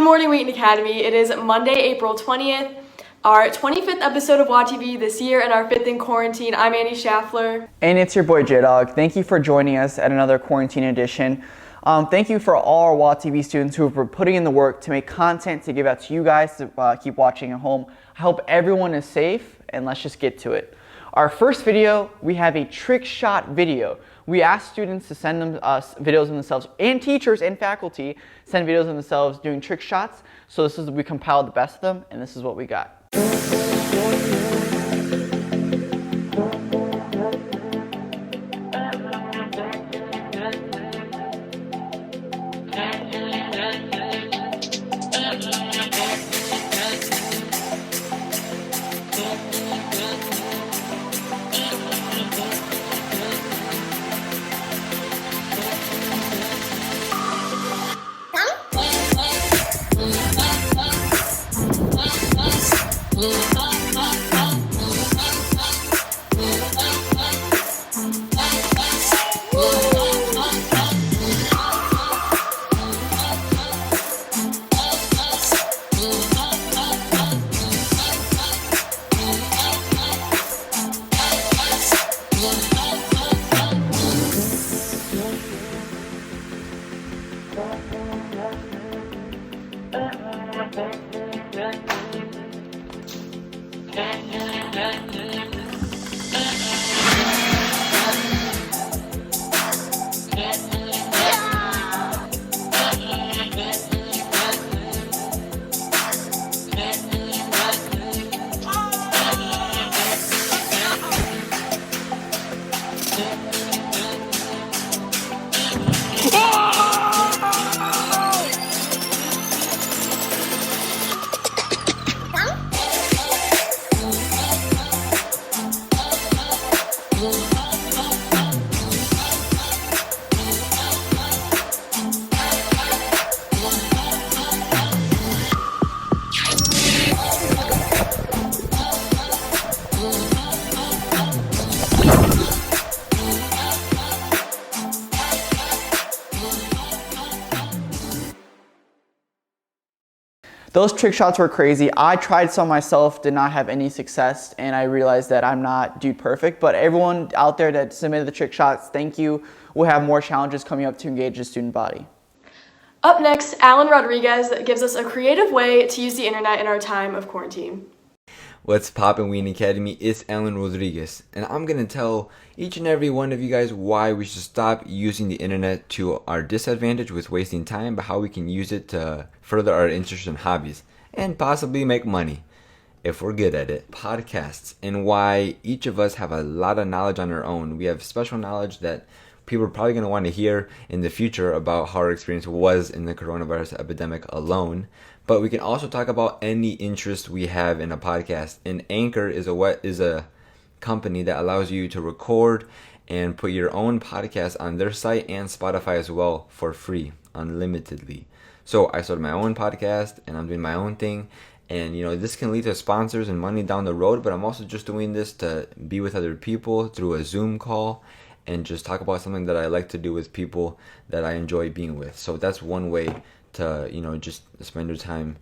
morning, Wheaton Academy. It is Monday, April 20th, our 25th episode of WAtv this year and our 5th in quarantine. I'm Annie Schaffler. And it's your boy J-Dog. Thank you for joining us at another quarantine edition. Thank you for all our WAtv students who are putting in the work to make content to give out to you guys to keep watching at home. I hope everyone is safe, and let's just get to it. Our first video, we have a trick shot video. We asked students to send us videos of themselves, and teachers and faculty send videos of themselves doing trick shots. So we compiled the best of them, and this is what we got. Those trick shots were crazy. I tried some myself, did not have any success, and I realized that I'm not dude perfect, but everyone out there that submitted the trick shots, thank you. We'll have more challenges coming up to engage the student body. Up next, Alan Rodriguez gives us a creative way to use the internet in our time of quarantine. What's poppin', Wheaton Academy? It's Alan Rodriguez, and I'm gonna tell each and every one of you guys why we should stop using the internet to our disadvantage with wasting time, but how we can use it to further our interests and hobbies, and possibly make money if we're good at it. Podcasts, and why each of us have a lot of knowledge on our own. We have special knowledge that people are probably gonna want to hear in the future about how our experience was in the coronavirus epidemic alone. But we can also talk about any interest we have in a podcast. And Anchor is a company that allows you to record and put your own podcast on their site and Spotify as well for free, unlimitedly. So I started my own podcast and I'm doing my own thing. And this can lead to sponsors and money down the road, but I'm also just doing this to be with other people through a Zoom call and just talk about something that I like to do with people that I enjoy being with. So that's one way to just spend your time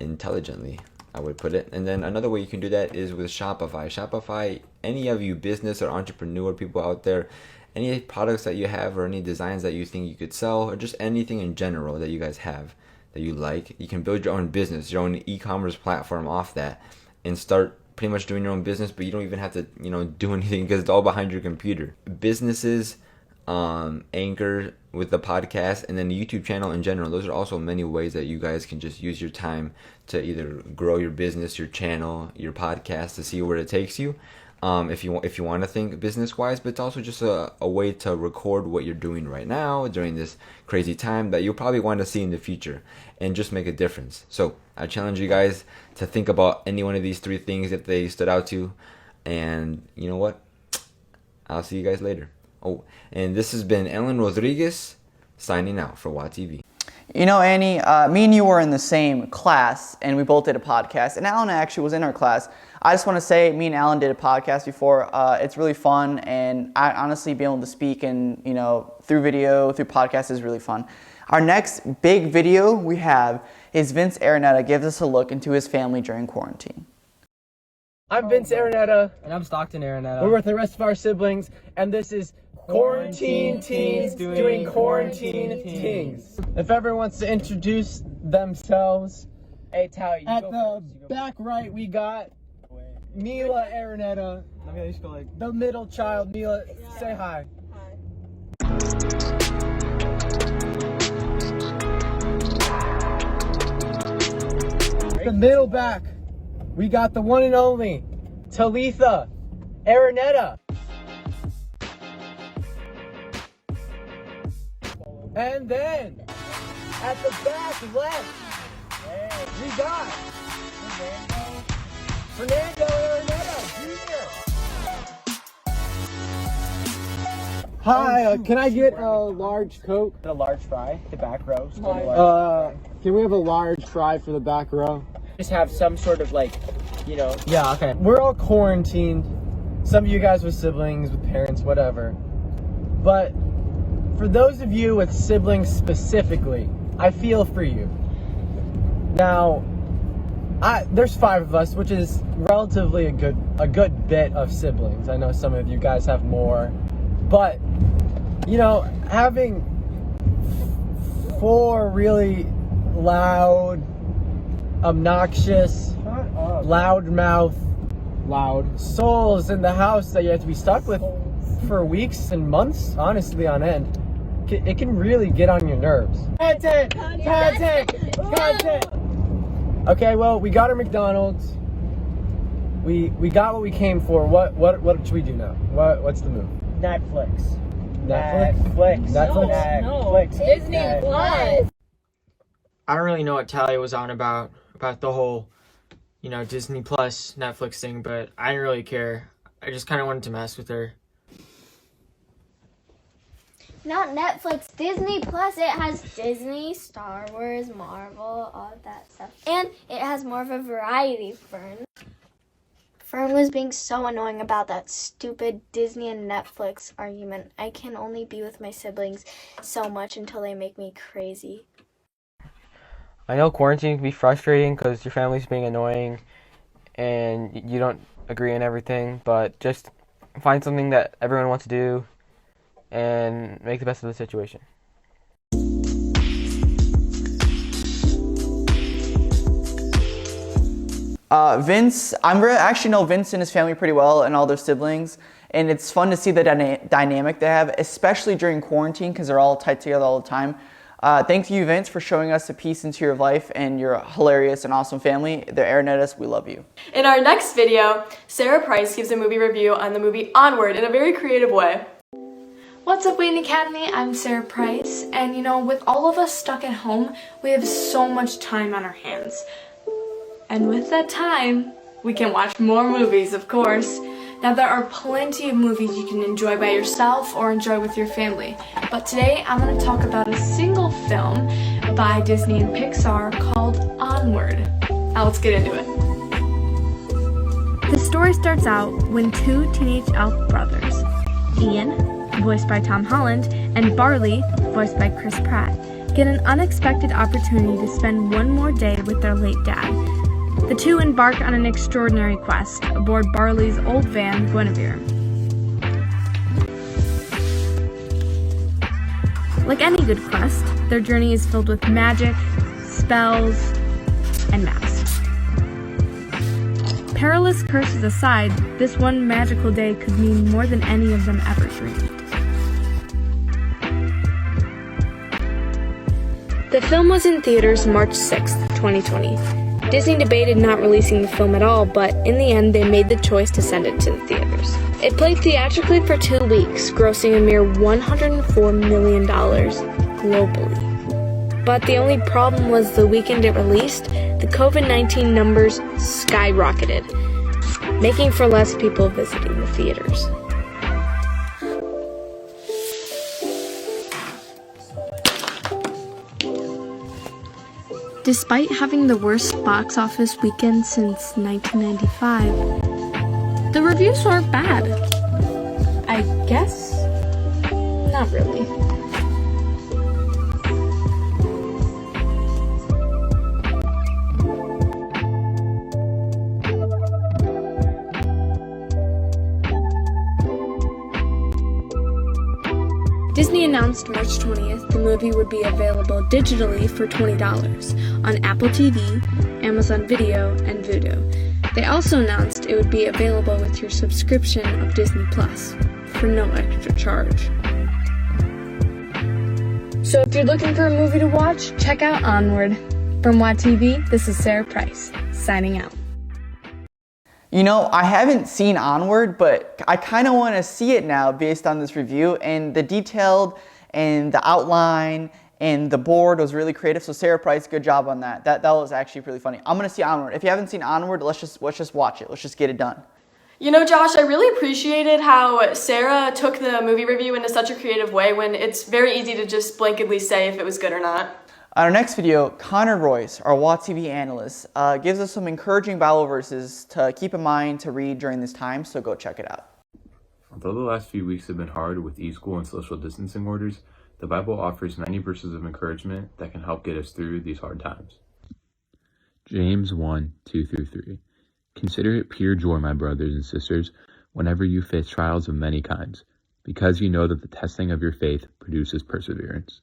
intelligently, I would put it. And then another way you can do that is with Shopify. Any of you business or entrepreneur people out there, any products that you have or any designs that you think you could sell, or just anything in general that you guys have that you like, you can build your own business, your own e-commerce platform off that, and start pretty much doing your own business. But you don't even have to do anything because it's all behind your computer. Businesses, Anchor with the podcast, and then the YouTube channel in general. Those are also many ways that you guys can just use your time to either grow your business, your channel, your podcast, to see where it takes you. If you want to think business wise, but it's also just a way to record what you're doing right now during this crazy time that you'll probably want to see in the future and just make a difference. So I challenge you guys to think about any one of these three things if they stood out to you. And you know what? I'll see you guys later. Oh, and this has been Alan Rodriguez signing out for WAtv. Annie, me and you were in the same class, and we both did a podcast, and Alan actually was in our class. I just want to say, me and Alan did a podcast before. It's really fun, and I honestly being able to speak and through video, through podcasts is really fun. Our next big video we have is Vince Ereneta gives us a look into his family during quarantine. I'm Vince Ereneta. And I'm Stockton Ereneta. We're with the rest of our siblings, and this is Quarantine Teens doing Quarantine Teens. If everyone wants to introduce themselves, Hey, Tally, you at go the first. back right we got Mila Ereneta, the middle child. Mila, say hi. The middle back, we got the one and only Talitha Ereneta. And then, at the back left, we got Fernando Ereneta Jr. Hi, can I get a large Coke? A large fry, the back row. Can we have a large fry for the back row? Just have some sort of Yeah, okay. We're all quarantined. Some of you guys with siblings, with parents, whatever. But for those of you with siblings specifically, I feel for you. Now, there's 5 of us, which is relatively a good bit of siblings. I know some of you guys have more, but having 4 really loud, obnoxious, loud souls in the house that you have to be stuck with for weeks and months, honestly, on end, it can really get on your nerves. Content! Okay, well, we got our McDonald's. We got what we came for. What should we do now? What's the move? Netflix. Disney Plus. I don't really know what Tally was on about the whole, Disney Plus Netflix thing, but I didn't really care. I just kind of wanted to mess with her. Not Netflix, Disney Plus. It has Disney, Star Wars, Marvel, all of that stuff. And it has more of a variety, Fern. Fern was being so annoying about that stupid Disney and Netflix argument. I can only be with my siblings so much until they make me crazy. I know quarantine can be frustrating because your family's being annoying and you don't agree on everything, but just find something that everyone wants to do and make the best of the situation. Vince, actually know Vince and his family pretty well and all their siblings, and it's fun to see the dynamic they have, especially during quarantine because they're all tight together all the time. Thank you, Vince, for showing us a piece into your life and your hilarious and awesome family. The Erenetas, we love you. In our next video, Sarah Price gives a movie review on the movie Onward in a very creative way. What's up, Wayne Academy? I'm Sarah Price, and with all of us stuck at home, we have so much time on our hands. And with that time, we can watch more movies, of course. Now, there are plenty of movies you can enjoy by yourself or enjoy with your family. But today, I'm going to talk about a single film by Disney and Pixar called Onward. Now, let's get into it. The story starts out when 2 teenage elf brothers, Ian, voiced by Tom Holland, and Barley, voiced by Chris Pratt, get an unexpected opportunity to spend one more day with their late dad. The 2 embark on an extraordinary quest aboard Barley's old van, Guinevere. Like any good quest, their journey is filled with magic, spells, and masks. Perilous curses aside, this one magical day could mean more than any of them ever dreamed. The film was in theaters March 6th, 2020. Disney debated not releasing the film at all, but in the end they made the choice to send it to the theaters. It played theatrically for 2 weeks, grossing a mere $104 million globally. But the only problem was the weekend it released, the COVID-19 numbers skyrocketed, making for less people visiting the theaters. Despite having the worst box office weekend since 1995, the reviews weren't bad. I guess? Not really. Disney announced March 20th the movie would be available digitally for $20 on Apple TV, Amazon Video, and Vudu. They also announced it would be available with your subscription of Disney Plus for no extra charge. So if you're looking for a movie to watch, check out Onward. From WAtv, this is Sarah Price, signing out. You know, I haven't seen Onward, but I kind of want to see it now based on this review, and the detailed and the outline and the board was really creative. So Sarah Price, good job on that. That was actually really funny. I'm going to see Onward. If you haven't seen Onward, let's just watch it. Let's just get it done. You know, Josh, I really appreciated how Sarah took the movie review into such a creative way when it's very easy to just blanketly say if it was good or not. On our next video, Connor Royce, our WAtv analyst, gives us some encouraging Bible verses to keep in mind to read during this time, so go check it out. Although the last few weeks have been hard with e-school and social distancing orders, the Bible offers many verses of encouragement that can help get us through these hard times. James 1:2-3. Consider it pure joy, my brothers and sisters, whenever you face trials of many kinds, because you know that the testing of your faith produces perseverance.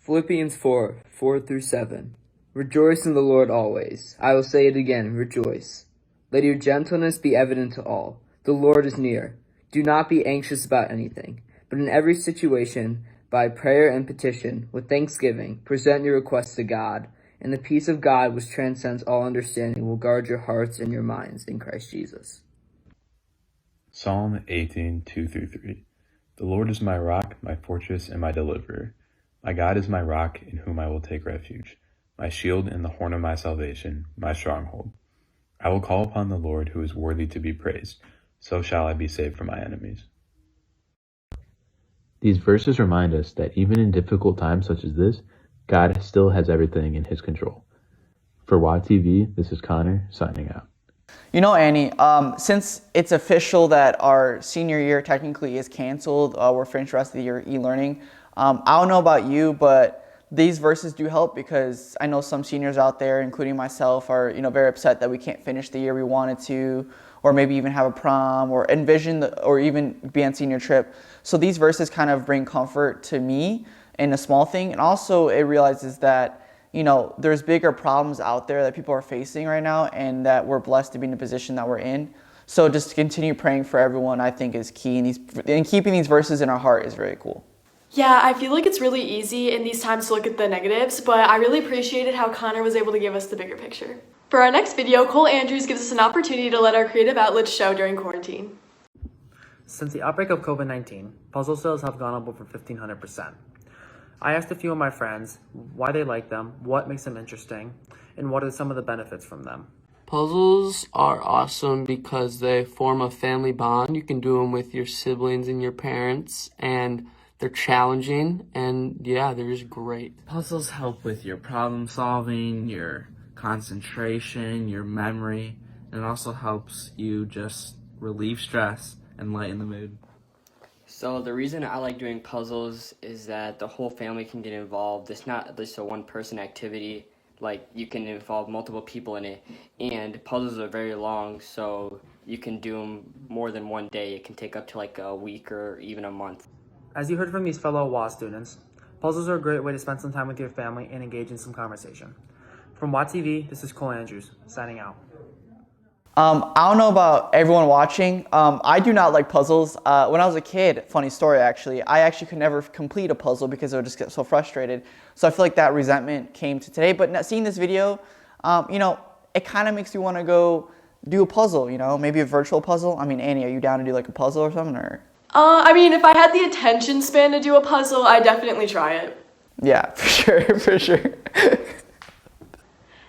Philippians 4:4-7. Rejoice in the Lord always. I will say it again, rejoice. Let your gentleness be evident to all. The Lord is near. Do not be anxious about anything, but in every situation, by prayer and petition, with thanksgiving, present your requests to God, and the peace of God, which transcends all understanding, will guard your hearts and your minds in Christ Jesus. Psalm 18:2-3. The Lord is my rock, my fortress, and my deliverer. My God is my rock, in whom I will take refuge, my shield and the horn of my salvation, my stronghold. I will call upon the Lord, who is worthy to be praised. So shall I be saved from my enemies. These verses remind us that even in difficult times such as this, God still has everything in his control. For WATv, this is Connor, signing out. You know, Annie, since it's official that our senior year technically is canceled, we're finished the rest of the year e-learning. I don't know about you, but these verses do help because I know some seniors out there, including myself, are very upset that we can't finish the year we wanted to, or maybe even have a prom, or envision or even be on senior trip. So these verses kind of bring comfort to me in a small thing, and also it realizes that there's bigger problems out there that people are facing right now, and that we're blessed to be in the position that we're in. So just to continue praying for everyone, I think, is key, and keeping these verses in our heart is very cool. Yeah, I feel like it's really easy in these times to look at the negatives, but I really appreciated how Connor was able to give us the bigger picture. For our next video, Cole Andrews gives us an opportunity to let our creative outlets show during quarantine. Since the outbreak of COVID-19, puzzle sales have gone up over 1,500%. I asked a few of my friends why they like them, what makes them interesting, and what are some of the benefits from them. Puzzles are awesome because they form a family bond. You can do them with your siblings and your parents, and they're challenging, and yeah, they're just great. Puzzles help with your problem solving, your concentration, your memory, and it also helps you just relieve stress and lighten the mood. So the reason I like doing puzzles is that the whole family can get involved. It's not just a one-person activity. Like, you can involve multiple people in it, and puzzles are very long, so you can do them more than one day. It can take up to like a week or even a month. As you heard from these fellow WA students, puzzles are a great way to spend some time with your family and engage in some conversation. From WATv, this is Cole Andrews, signing out. I don't know about everyone watching. I do not like puzzles. When I was a kid, funny story actually, I actually could never complete a puzzle because I would just get so frustrated. So I feel like that resentment came to today. But seeing this video, it kind of makes you want to go do a puzzle, maybe a virtual puzzle. I mean, Annie, are you down to do like a puzzle or something? Or? If I had the attention span to do a puzzle, I'd definitely try it. Yeah, for sure.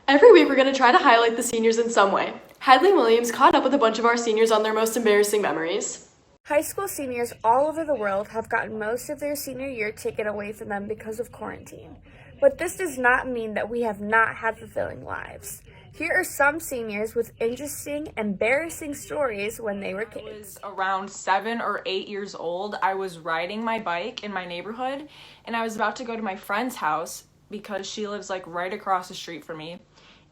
Every week we're going to try to highlight the seniors in some way. Hadley Williams caught up with a bunch of our seniors on their most embarrassing memories. High school seniors all over the world have gotten most of their senior year taken away from them because of quarantine. But this does not mean that we have not had fulfilling lives. Here are some seniors with interesting, embarrassing stories when they were kids. I was around 7 or 8 years old. I was riding my bike in my neighborhood, and I was about to go to my friend's house because she lives like right across the street from me.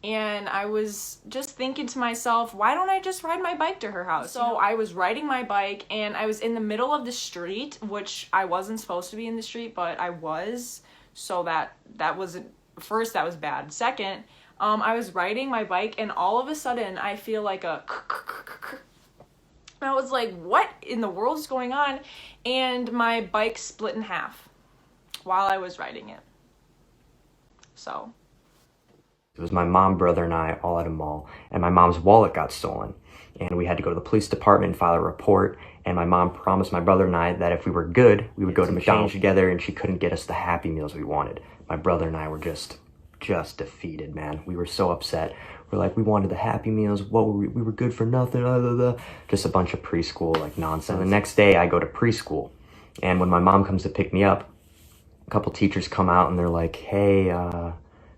And I was just thinking to myself, why don't I just ride my bike to her house? So I was riding my bike, and I was in the middle of the street, which I wasn't supposed to be in the street, but I was. So that was, first, that was bad. Second, I was riding my bike, and all of a sudden I feel like a I was like, what in the world is going on? And my bike split in half while I was riding it. So it was my mom, brother, and I all at a mall, and my mom's wallet got stolen, and we had to go to the police department and file a report. And my mom promised my brother and I that if we were good, we would go to McDonald's together, and she couldn't get us the Happy Meals we wanted. My brother and I were just defeated, man. We were so upset. We're like, we wanted the Happy Meals. What were we were good for nothing. Blah, blah, blah. Just a bunch of preschool like nonsense. And the next day, I go to preschool, and when my mom comes to pick me up, a couple teachers come out and they're like, "Hey,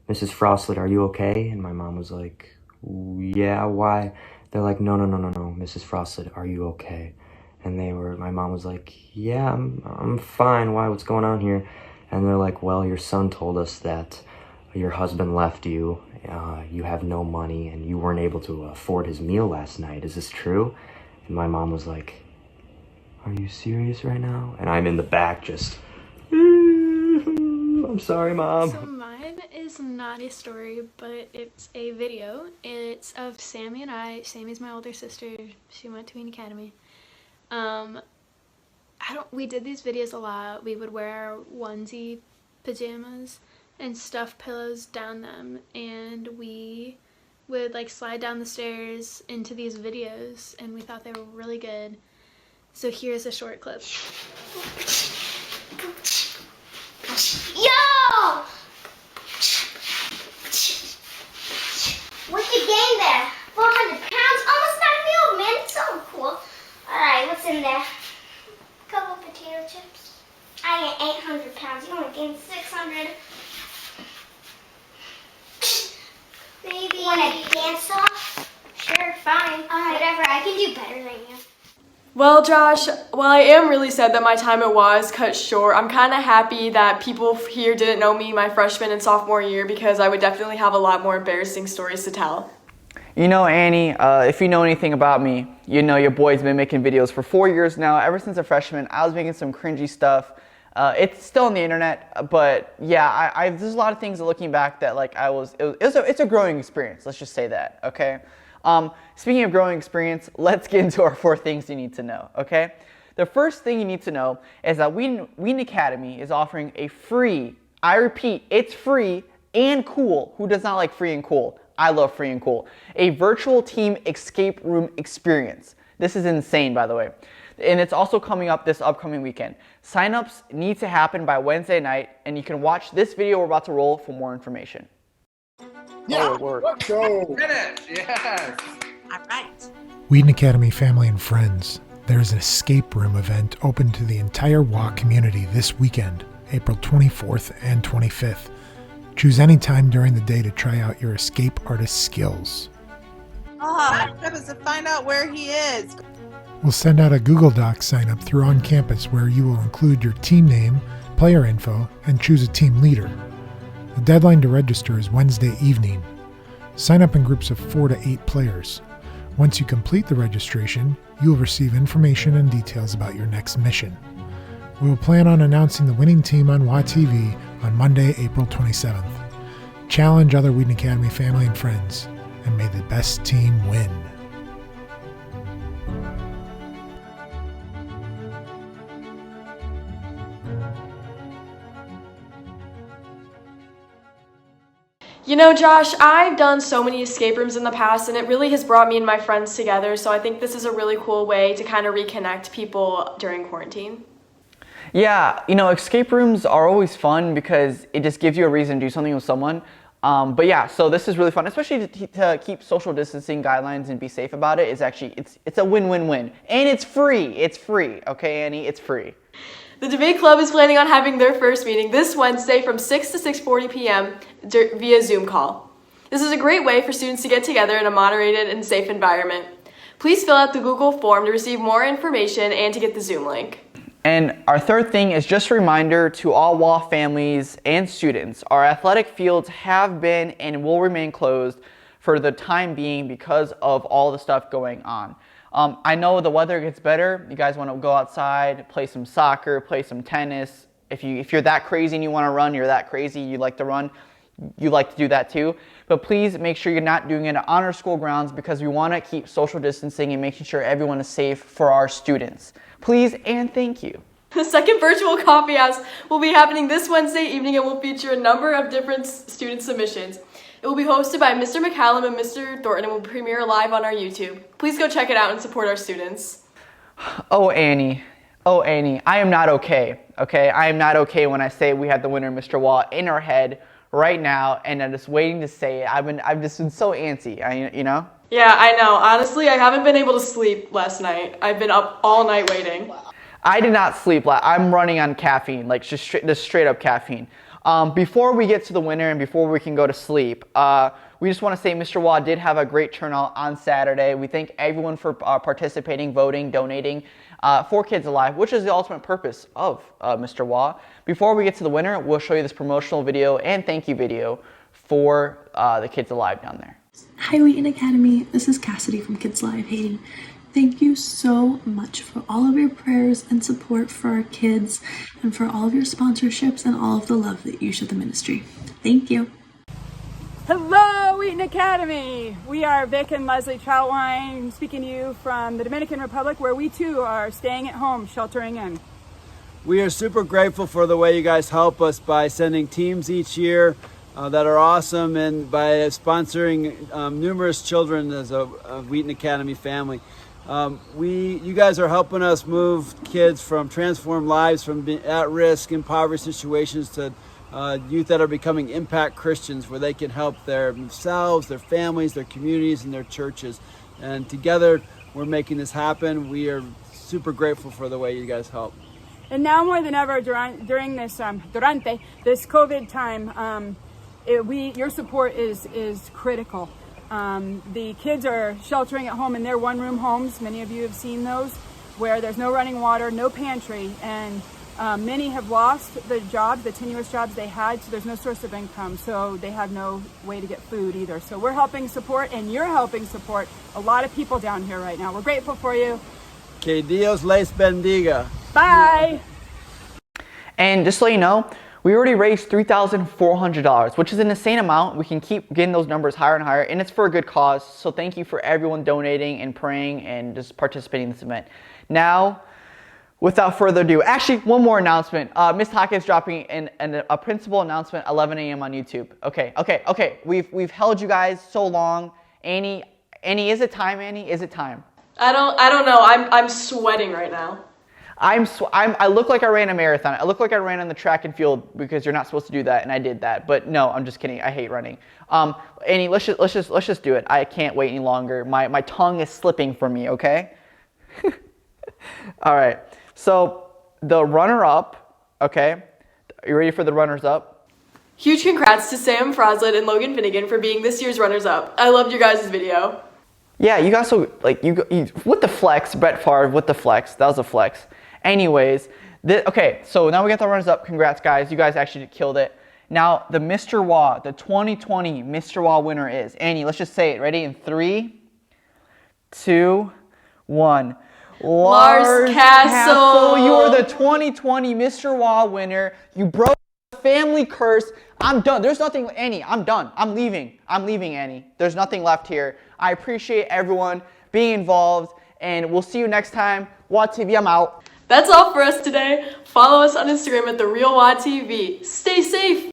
Mrs. Frostlet, are you okay?" And my mom was like, "Yeah, why?" They're like, no, Mrs. Frostlet, are you okay?" And my mom was like, "Yeah, I'm fine. Why? What's going on here?" And they're like, "Well, your son told us that your husband left you, you have no money, and you weren't able to afford his meal last night. Is this true?" And my mom was like, "Are you serious right now?" And I'm in the back just, "I'm sorry, Mom." So mine is not a story, but it's a video. It's of Sammy and I. Sammy's my older sister. She went to Wien Academy. We did these videos a lot. We would wear our onesie pajamas and stuff pillows down them, and we would like slide down the stairs into these videos, and we thought they were really good. So here's a short clip. Yo! Wicked game there. 400 pounds. Almost knocked me over, man. It's so cool. Alright, what's in there? Couple potato chips. I gained 800 pounds. You only gained 600. Maybe. You want to dance off? Sure, fine. Alright. Whatever. I can do better than you. Well, Josh, while I am really sad that my time at WA is cut short, I'm kind of happy that people here didn't know me my freshman and sophomore year, because I would definitely have a lot more embarrassing stories to tell. You know, Annie, if you know anything about me, you know your boy's been making videos for 4 years now. Ever since a freshman, I was making some cringy stuff. It's still on the internet, but yeah, there's a lot of things looking back that like it's a growing experience. Let's just say that, okay? Speaking of growing experience, let's get into our 4 things you need to know, okay? The first thing you need to know is that Wien Academy is offering a free, I repeat, it's free and cool. Who does not like free and cool? I love free and cool. A virtual team escape room experience. This is insane, by the way. And it's also coming up this upcoming weekend. Sign-ups need to happen by Wednesday night, and you can watch this video we're about to roll for more information. Yeah, let's go. Finish. Yes. All right. Whedon Academy family and friends, there is an escape room event open to the entire WA community this weekend, April 24th and 25th. Choose any time during the day to try out your escape artist skills. Oh, that is to find out where he is. We'll send out a Google Docs sign up through On Campus where you will include your team name, player info, and choose a team leader. The deadline to register is Wednesday evening. Sign up in groups of 4 to 8 players. Once you complete the registration, you will receive information and details about your next mission. We will plan on announcing the winning team on WAtv on Monday, April 27th. Challenge other Whedon Academy family and friends, and may the best team win. You know, Josh, I've done so many escape rooms in the past, and it really has brought me and my friends together, so I think this is a really cool way to kind of reconnect people during quarantine. Yeah, you know, escape rooms are always fun because it just gives you a reason to do something with someone. But yeah, so this is really fun, especially to keep social distancing guidelines and be safe about it. It's a win-win-win. And it's free, okay, Annie? It's free. The debate club is planning on having their first meeting this Wednesday from 6 to 6:40 p.m. via Zoom call. This is a great way for students to get together in a moderated and safe environment. Please fill out the Google form to receive more information and to get the Zoom link. And our third thing is just a reminder to all WA families and students, our athletic fields have been and will remain closed for the time being because of all the stuff going on. I know the weather gets better. You guys want to go outside, play some soccer, play some tennis. If you're that crazy and you want to run, you're that crazy, you like to run, you like to do that too. But please make sure you're not doing it on our school grounds because we want to keep social distancing and making sure everyone is safe for our students. Please and thank you. The second virtual coffee house will be happening this Wednesday evening and will feature a number of different student submissions. It will be hosted by Mr. McCallum and Mr. Thornton and will premiere live on our YouTube. Please go check it out and support our students. Oh, Annie, I am not okay, okay? I am not okay when I say we have the winner, Mr. Wall, in our head right now, and I'm just waiting to say it. I've just been so antsy, you know? Yeah, I know. Honestly, I haven't been able to sleep last night. I've been up all night waiting. I did not sleep. I'm running on caffeine, like just straight up caffeine. Before we get to the winner and before we can go to sleep, we just want to say Mr. Waugh did have a great turnout on Saturday. We thank everyone for participating, voting, donating for Kids Alive, which is the ultimate purpose of Mr. Waugh. Before we get to the winner, we'll show you this promotional video and thank you video for the Kids Alive down there. Hi Wheaton Academy, this is Cassidy from Kids Live Haiti. Thank you so much for all of your prayers and support for our kids and for all of your sponsorships and all of the love that you show the ministry. Thank you. Hello Wheaton Academy! We are Vic and Leslie Troutwine speaking to you from the Dominican Republic where we too are staying at home, sheltering in. We are super grateful for the way you guys help us by sending teams each year that are awesome and by sponsoring numerous children as a Wheaton Academy family. You guys are helping us move kids from transformed lives from being at risk, impoverished situations to youth that are becoming impact Christians where they can help themselves, their families, their communities, and their churches. And together we're making this happen. We are super grateful for the way you guys help. And now more than ever during this this COVID time, your support is critical. The kids are sheltering at home in their one-room homes. Many of you have seen those where there's no running water, no pantry, and many have lost the jobs, the tenuous jobs they had, so there's no source of income, so they have no way to get food either. So we're helping support, and you're helping support a lot of people down here right now. We're grateful for you. Que Dios les bendiga. Bye! And just to let you know, we already raised $3,400, which is an insane amount. We can keep getting those numbers higher and higher, and it's for a good cause. So thank you for everyone donating and praying and just participating in this event. Now, without further ado, actually, one more announcement. Ms. Taka is dropping a principal announcement 11 a.m. on YouTube. Okay. We've held you guys so long. Annie, is it time, Annie? Is it time? I don't know. I'm sweating right now. I look like I ran a marathon. I look like I ran on the track and field because you're not supposed to do that, and I did that. But no, I'm just kidding. I hate running. Annie, let's just do it. I can't wait any longer. My tongue is slipping from me. Okay. All right. So the runner-up. Okay. Are you ready for the runners-up? Huge congrats to Sam Froslet and Logan Finnegan for being this year's runners-up. I loved your guys' video. Yeah, you guys so you with the flex, Brett Favre with the flex. That was a flex. Anyways, okay, so now we got the runners up. Congrats, guys. You guys actually killed it. Now, the Mr. Waugh, the 2020 Mr. Waugh winner is, Annie, let's just say it. Ready? In 3, 2, 1. Lars Castle. You are the 2020 Mr. Waugh winner. You broke the family curse. I'm done. There's nothing, Annie, I'm done. I'm leaving, Annie. There's nothing left here. I appreciate everyone being involved, and we'll see you next time. WAtv, I'm out. That's all for us today. Follow us on Instagram at TheRealWAtv. Stay safe.